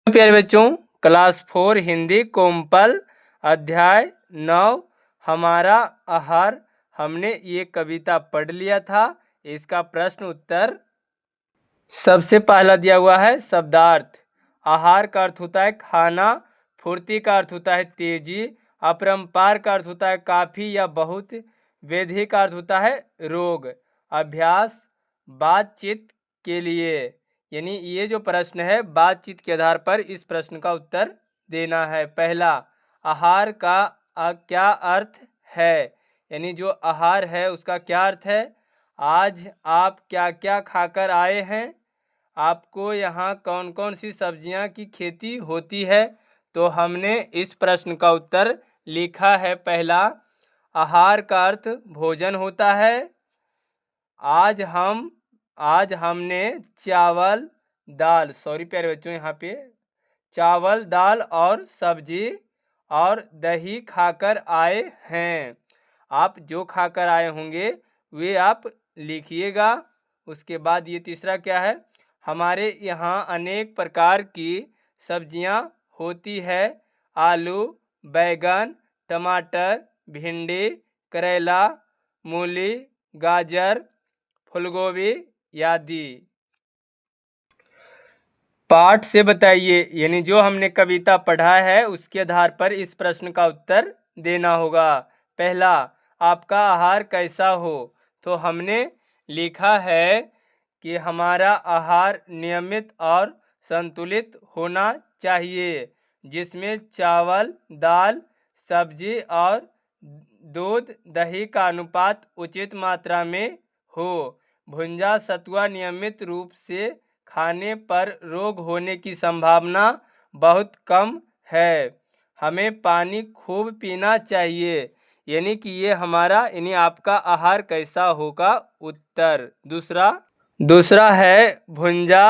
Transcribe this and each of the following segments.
प्यारे बच्चों, क्लास 4 हिंदी कोमपल अध्याय 9 हमारा आहार। हमने ये कविता पढ़ लिया था। इसका प्रश्न उत्तर सबसे पहला दिया हुआ है शब्दार्थ। आहार का अर्थ होता है खाना, फुर्ती का अर्थ होता है तेजी, अपरंपार का अर्थ होता है काफ़ी या बहुत, व्याधि का अर्थ होता है रोग। अभ्यास बातचीत के लिए, यानी ये जो प्रश्न है बातचीत के आधार पर इस प्रश्न का उत्तर देना है। पहला, आहार का क्या अर्थ है, यानी जो आहार है उसका क्या अर्थ है। आज आप क्या क्या खाकर आए हैं, आपको यहाँ कौन कौन सी सब्जियाँ की खेती होती है। तो हमने इस प्रश्न का उत्तर लिखा है। पहला, आहार का अर्थ भोजन होता है। आज हमने चावल दाल, सॉरी प्यारे बच्चों, यहाँ पे चावल दाल और सब्जी और दही खाकर आए हैं। आप जो खाकर आए होंगे वे आप लिखिएगा। उसके बाद ये तीसरा क्या है, हमारे यहाँ अनेक प्रकार की सब्जियाँ होती है। आलू, बैगन, टमाटर, भिंडी, करेला, मूली, गाजर, फूलगोभी आदि। पाठ से बताइए, यानी जो हमने कविता पढ़ा है उसके आधार पर इस प्रश्न का उत्तर देना होगा। पहला, आपका आहार कैसा हो। तो हमने लिखा है कि हमारा आहार नियमित और संतुलित होना चाहिए, जिसमें चावल दाल सब्जी और दूध दही का अनुपात उचित मात्रा में हो। भुंजा सतुआ नियमित रूप से खाने पर रोग होने की संभावना बहुत कम है। हमें पानी खूब पीना चाहिए, यानी कि ये हमारा यानी आपका आहार कैसा होगा उत्तर। दूसरा है भुंजा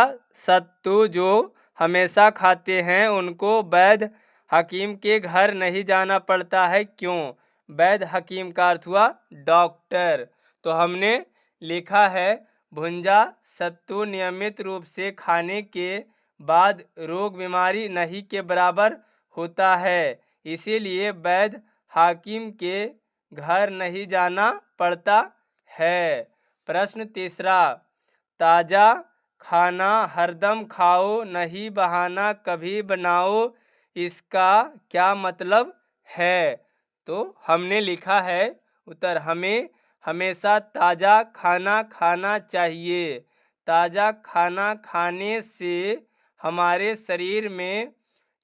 सत्तू जो हमेशा खाते हैं उनको वैद्य हकीम के घर नहीं जाना पड़ता है, क्यों। वैद्य हकीम का अर्थ हुआ डॉक्टर। तो हमने लिखा है भुंजा सत्तू नियमित रूप से खाने के बाद रोग बीमारी नहीं के बराबर होता है, इसीलिए वैद्य हाकिम के घर नहीं जाना पड़ता है। प्रश्न तीसरा, ताज़ा खाना हरदम खाओ नहीं बहाना कभी बनाओ, इसका क्या मतलब है। तो हमने लिखा है उत्तर, हमें हमेशा ताज़ा खाना खाना चाहिए। ताज़ा खाना खाने से हमारे शरीर में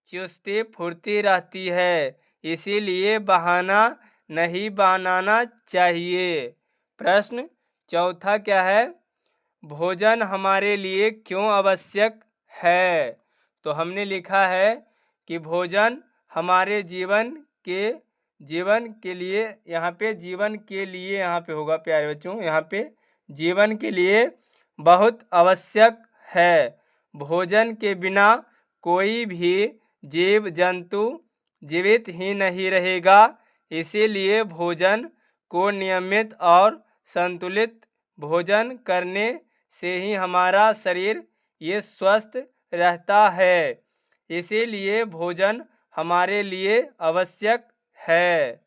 चुस्ती फुर्ती रहती है, इसीलिए बहाना नहीं बनाना चाहिए। प्रश्न चौथा क्या है, भोजन हमारे लिए क्यों आवश्यक है। तो हमने लिखा है कि भोजन हमारे जीवन के लिए, यहाँ पे जीवन के लिए यहाँ पे होगा प्यारे बच्चों, यहाँ पे जीवन के लिए बहुत आवश्यक है। भोजन के बिना कोई भी जीव जंतु जीवित ही नहीं रहेगा, इसीलिए भोजन को नियमित और संतुलित भोजन करने से ही हमारा शरीर ये स्वस्थ रहता है, इसीलिए भोजन हमारे लिए आवश्यक है।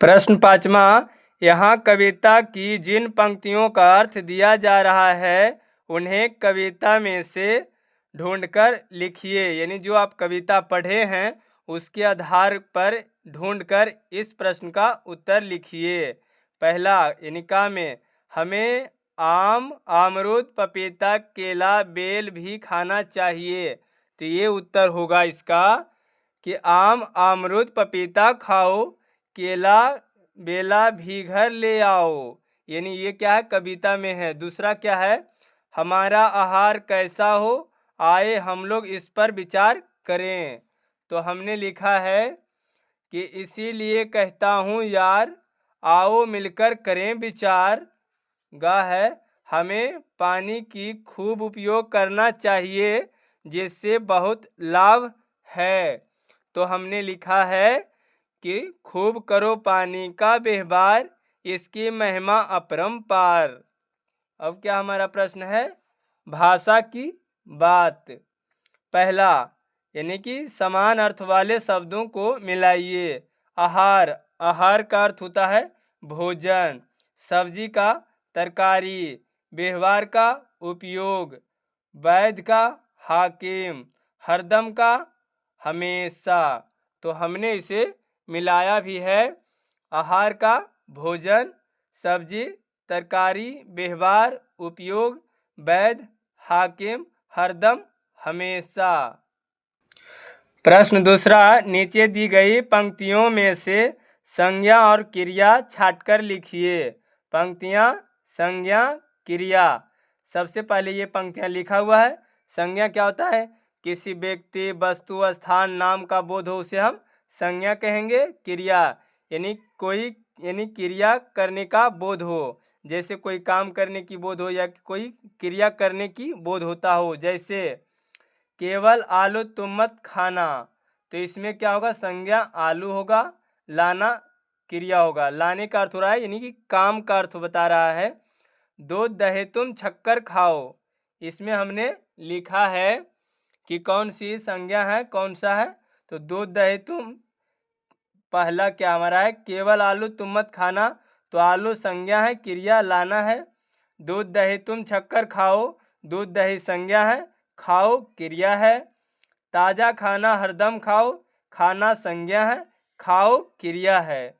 प्रश्न पाँचवा, यहाँ कविता की जिन पंक्तियों का अर्थ दिया जा रहा है उन्हें कविता में से ढूंढकर लिखिए, यानी जो आप कविता पढ़े हैं उसके आधार पर ढूंढकर इस प्रश्न का उत्तर लिखिए। पहला, यानी का में हमें आम अमरूद पपीता केला बेल भी खाना चाहिए। तो ये उत्तर होगा इसका कि आम अमरूद पपीता खाओ, केला बेला भी घर ले आओ, यानी ये क्या है कविता में है। दूसरा क्या है, हमारा आहार कैसा हो आए हम लोग इस पर विचार करें। तो हमने लिखा है कि इसीलिए कहता हूँ यार आओ मिलकर करें विचार। गा है, हमें पानी की खूब उपयोग करना चाहिए जिससे बहुत लाभ है। तो हमने लिखा है कि खूब करो पानी का व्यवहार, इसकी महिमा अपरंपार। अब क्या हमारा प्रश्न है, भाषा की बात। पहला यानी कि समान अर्थ वाले शब्दों को मिलाइए। आहार, आहार का अर्थ होता है भोजन। सब्जी का तरकारी। व्यवहार का उपयोग। वैध का हाकिम। हरदम का हमेशा। तो हमने इसे मिलाया भी है। आहार का भोजन, सब्जी, तरकारी, व्यवहार, उपयोग, वैध, हाकिम, हरदम, हमेशा। प्रश्न दूसरा, नीचे दी गई पंक्तियों में से संज्ञा और क्रिया छांटकर लिखिए। पंक्तियां, संज्ञा, क्रिया। सबसे पहले ये पंक्तियां लिखा हुआ है। संज्ञा क्या होता है? किसी व्यक्ति, वस्तु, स्थान, नाम का बोध हो उसे हम संज्ञा कहेंगे। क्रिया यानी क्रिया करने का बोध हो, जैसे कोई काम करने की बोध हो या कोई क्रिया करने की बोध होता हो। जैसे केवल आलू तुम मत खाना, तो इसमें क्या होगा? संज्ञा आलू होगा, लाना क्रिया होगा। लाने का अर्थ हो रहा है यानी कि काम का अर्थ बता रहा है। दूध दही तुम छक्कर खाओ, इसमें हमने लिखा है कि कौन सी संज्ञा है, कौन सा है। तो दूध दही तुम पहला क्या हमारा है? केवल आलू तुम मत खाना, तो आलू संज्ञा है, क्रिया लाना है। दूध दही तुम छक्कर खाओ, दूध दही संज्ञा है, खाओ क्रिया है। ताज़ा खाना हरदम खाओ, खाना संज्ञा है, खाओ क्रिया है।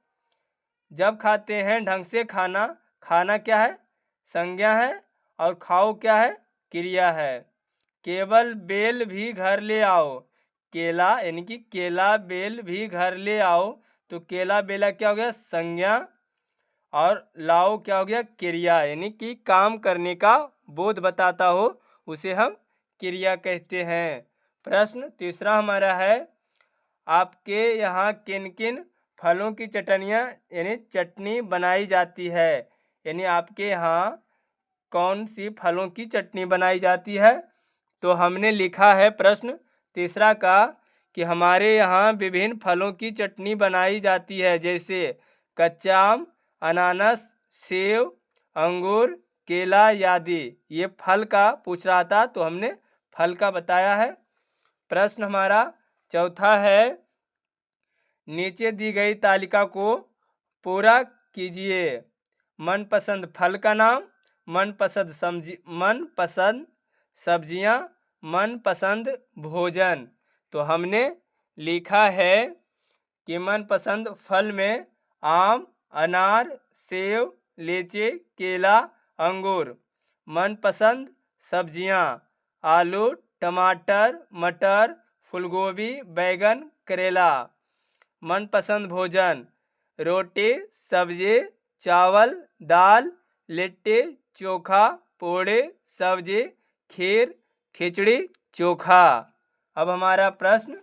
जब खाते हैं ढंग से खाना, खाना क्या है? संज्ञा है, और खाओ क्या है? क्रिया है। केवल बेल भी घर ले आओ, केला यानी कि केला बेल भी घर ले आओ, तो केला बेला क्या हो गया? संज्ञा, और लाओ क्या हो गया? क्रिया, यानी कि काम करने का बोध बताता हो उसे हम क्रिया कहते हैं। प्रश्न तीसरा हमारा है, आपके यहाँ किन किन फलों की चटनियाँ यानी चटनी बनाई जाती है? यानी आपके यहाँ कौन सी फलों की चटनी बनाई जाती है? तो हमने लिखा है प्रश्न तीसरा का कि हमारे यहाँ विभिन्न फलों की चटनी बनाई जाती है, जैसे कच्चा आम, अनानास, सेब, अंगूर, केला आदि। ये फल का पूछ रहा था, तो हमने फल का बताया है। प्रश्न हमारा चौथा है, नीचे दी गई तालिका को पूरा कीजिए। मनपसंद फल का नाम, मनपसंद सब्जियां, मनपसंद भोजन। तो हमने लिखा है कि मनपसंद फल में आम, अनार, सेब, लीची, केला, अंगूर। मनपसंद सब्जियां आलू, टमाटर, मटर, फूलगोभी, बैगन, करेला। मनपसंद भोजन रोटी, सब्जी, चावल, दाल, लिट्टी, चोखा, पोड़े, सब्जी, खीर, खिचड़ी, चोखा। अब हमारा प्रश्न,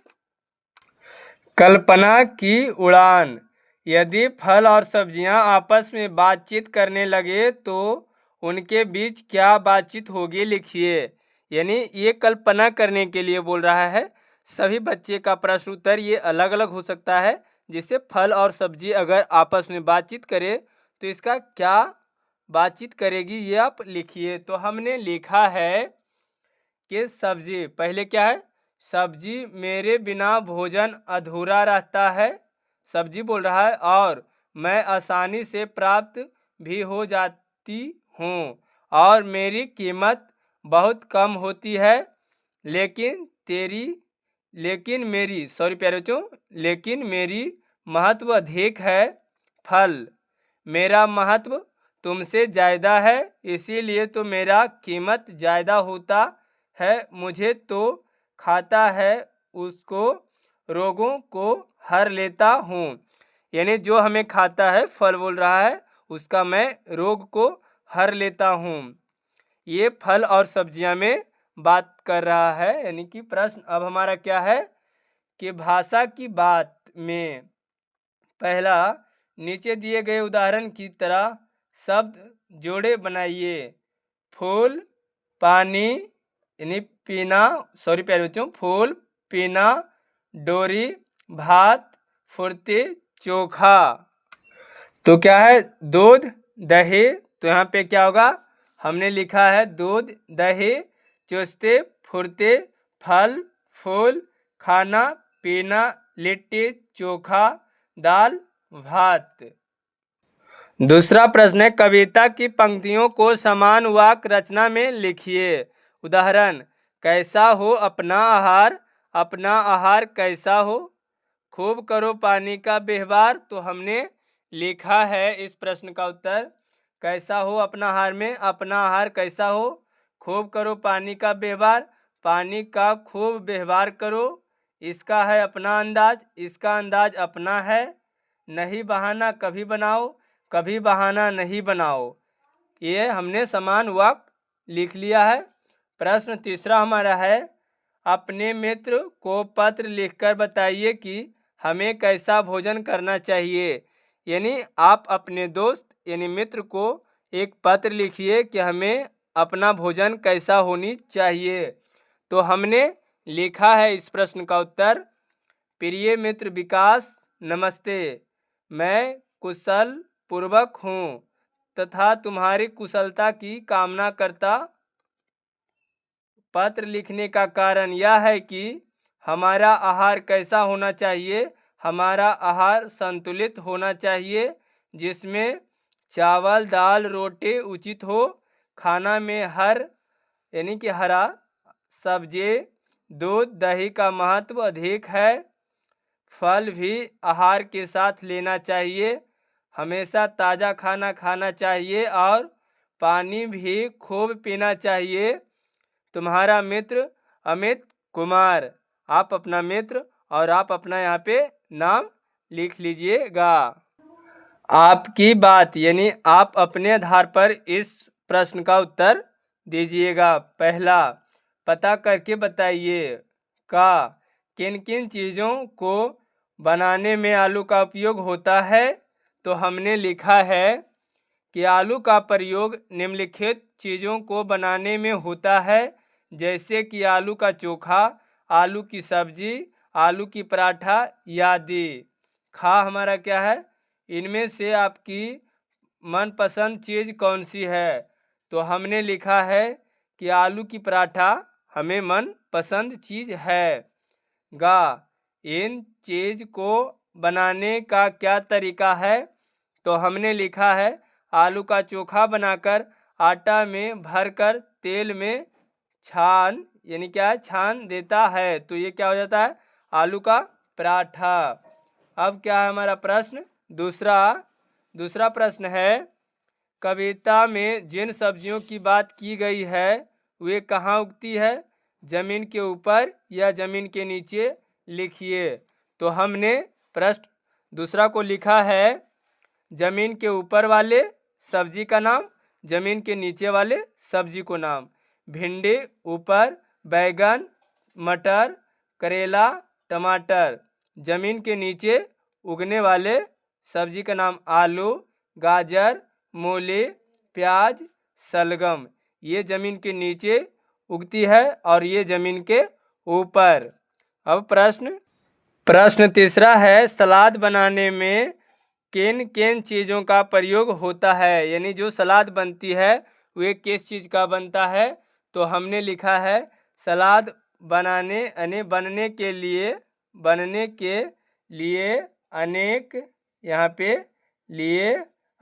कल्पना की उड़ान। यदि फल और सब्जियां आपस में बातचीत करने लगे तो उनके बीच क्या बातचीत होगी? लिखिए। यानी ये कल्पना करने के लिए बोल रहा है। सभी बच्चे का प्रश्न उत्तर ये अलग अलग हो सकता है। जिससे फल और सब्जी अगर आपस में बातचीत करे तो इसका क्या बातचीत करेगी ये आप लिखिए। तो हमने लिखा है कि सब्जी, पहले क्या है? सब्जी मेरे बिना भोजन अधूरा रहता है, सब्जी बोल रहा है, और मैं आसानी से प्राप्त भी हो जाती हूँ, और मेरी कीमत बहुत कम होती है, लेकिन मेरी महत्व अधिक है। फल, मेरा महत्व तुमसे ज़्यादा है, इसीलिए तो मेरा कीमत ज़्यादा होता है। मुझे तो खाता है उसको रोगों को हर लेता हूँ। यानी जो हमें खाता है, फल बोल रहा है, उसका मैं रोग को हर लेता हूँ। ये फल और सब्जियां में बात कर रहा है। यानी कि प्रश्न अब हमारा क्या है कि भाषा की बात में पहला, नीचे दिए गए उदाहरण की तरह शब्द जोड़े बनाइए। फूल, पानी यानी पीना, प्यारे बच्चों, फूल, पीना, डोरी, भात, फुर्ती, चोखा। तो क्या है? दूध, दही। तो यहाँ पे क्या होगा? हमने लिखा है दूध, दही, चुस्ते, फुर्ती, फल, फूल, खाना पीना, लिट्टी चोखा, दाल भात। दूसरा प्रश्न है, कविता की पंक्तियों को समान वाक्य रचना में लिखिए। उदाहरण, कैसा हो अपना आहार, अपना आहार कैसा हो। खूब करो पानी का व्यवहार, तो हमने लिखा है इस प्रश्न का उत्तर, कैसा हो अपना आहार में अपना आहार कैसा हो। खूब करो पानी का व्यवहार, पानी का खूब व्यवहार करो। इसका है अपना अंदाज, इसका अंदाज अपना है। नहीं बहाना कभी बनाओ, कभी बहाना नहीं बनाओ। ये हमने समान वाक्य लिख लिया है। प्रश्न तीसरा हमारा है, अपने मित्र को पत्र लिखकर बताइए कि हमें कैसा भोजन करना चाहिए। यानी आप अपने दोस्त यानी मित्र को एक पत्र लिखिए कि हमें अपना भोजन कैसा होनी चाहिए। तो हमने लिखा है इस प्रश्न का उत्तर, प्रिय मित्र विकास नमस्ते, मैं कुशल पूर्वक हूँ तथा तुम्हारी कुशलता की कामना करता। पत्र लिखने का कारण यह है कि हमारा आहार कैसा होना चाहिए। हमारा आहार संतुलित होना चाहिए, जिसमें चावल दाल रोटी उचित हो। खाना में हर यानी कि हरा सब्जी दूध दही का महत्व अधिक है। फल भी आहार के साथ लेना चाहिए। हमेशा ताज़ा खाना खाना चाहिए और पानी भी खूब पीना चाहिए। तुम्हारा मित्र अमित कुमार। आप अपना मित्र और आप अपना यहाँ पे नाम लिख लीजिएगा। आपकी बात यानी आप अपने आधार पर इस प्रश्न का उत्तर दीजिएगा। पहला, पता करके बताइए का किन किन चीज़ों को बनाने में आलू का उपयोग होता है। तो हमने लिखा है कि आलू का प्रयोग निम्नलिखित चीज़ों को बनाने में होता है, जैसे कि आलू का चोखा, आलू की सब्जी, आलू की पराठा आदि। खा हमारा क्या है, इनमें से आपकी मनपसंद चीज़ कौन सी है। तो हमने लिखा है कि आलू की पराठा हमें मनपसंद चीज़ है। गा, इन चीज़ को बनाने का क्या तरीका है। तो हमने लिखा है आलू का चोखा बनाकर आटा में भरकर तेल में छान यानी क्या है छान देता है, तो ये क्या हो जाता है आलू का पराठा। अब क्या है हमारा प्रश्न दूसरा प्रश्न है, कविता में जिन सब्जियों की बात की गई है वे कहाँ उगती है, जमीन के ऊपर या जमीन के नीचे लिखिए। तो हमने प्रश्न दूसरा को लिखा है जमीन के ऊपर वाले सब्जी का नाम, जमीन के नीचे वाले सब्जी को नाम। भिंडी ऊपर, बैगन, मटर, करेला, टमाटर। जमीन के नीचे उगने वाले सब्जी का नाम आलू, गाजर, मूली, प्याज, सलगम। ये जमीन के नीचे उगती है और ये जमीन के ऊपर। अब प्रश्न तीसरा है, सलाद बनाने में किन किन चीज़ों का प्रयोग होता है। यानी जो सलाद बनती है वे किस चीज़ का बनता है। तो हमने लिखा है सलाद बनने के लिए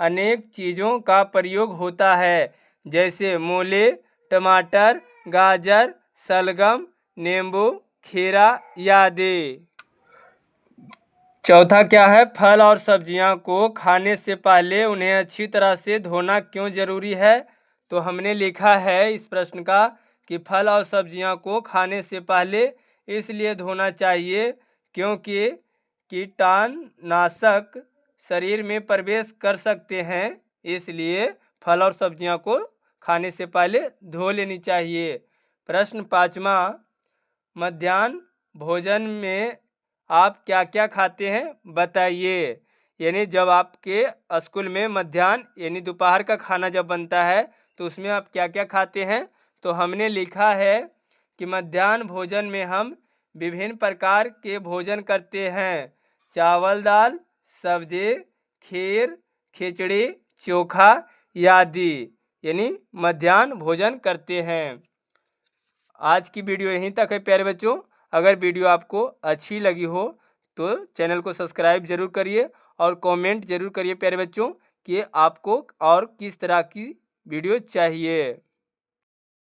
अनेक चीज़ों का प्रयोग होता है, जैसे मूली, टमाटर, गाजर, सलगम, नींबू, खीरा आदि। चौथा क्या है, फल और सब्जियां को खाने से पहले उन्हें अच्छी तरह से धोना क्यों जरूरी है। तो हमने लिखा है इस प्रश्न का कि फल और सब्जियां को खाने से पहले इसलिए धोना चाहिए क्योंकि कीटाणुनाशक शरीर में प्रवेश कर सकते हैं, इसलिए फल और सब्जियां को खाने से पहले धो लेनी चाहिए। प्रश्न पाँचवा, मध्याह्न भोजन में आप क्या क्या खाते हैं बताइए। यानी जब आपके स्कूल में मध्याह्न यानी दोपहर का खाना जब बनता है तो उसमें आप क्या क्या खाते हैं। तो हमने लिखा है कि मध्याह्न भोजन में हम विभिन्न प्रकार के भोजन करते हैं, चावल दाल सब्जी खीर खिचड़ी चोखा आदि, यानी मध्याह्न भोजन करते हैं। आज की वीडियो यहीं तक है प्यारे बच्चों। अगर वीडियो आपको अच्छी लगी हो तो चैनल को सब्सक्राइब जरूर करिए और कमेंट जरूर करिए प्यारे बच्चों कि आपको और किस तरह की वीडियो चाहिए।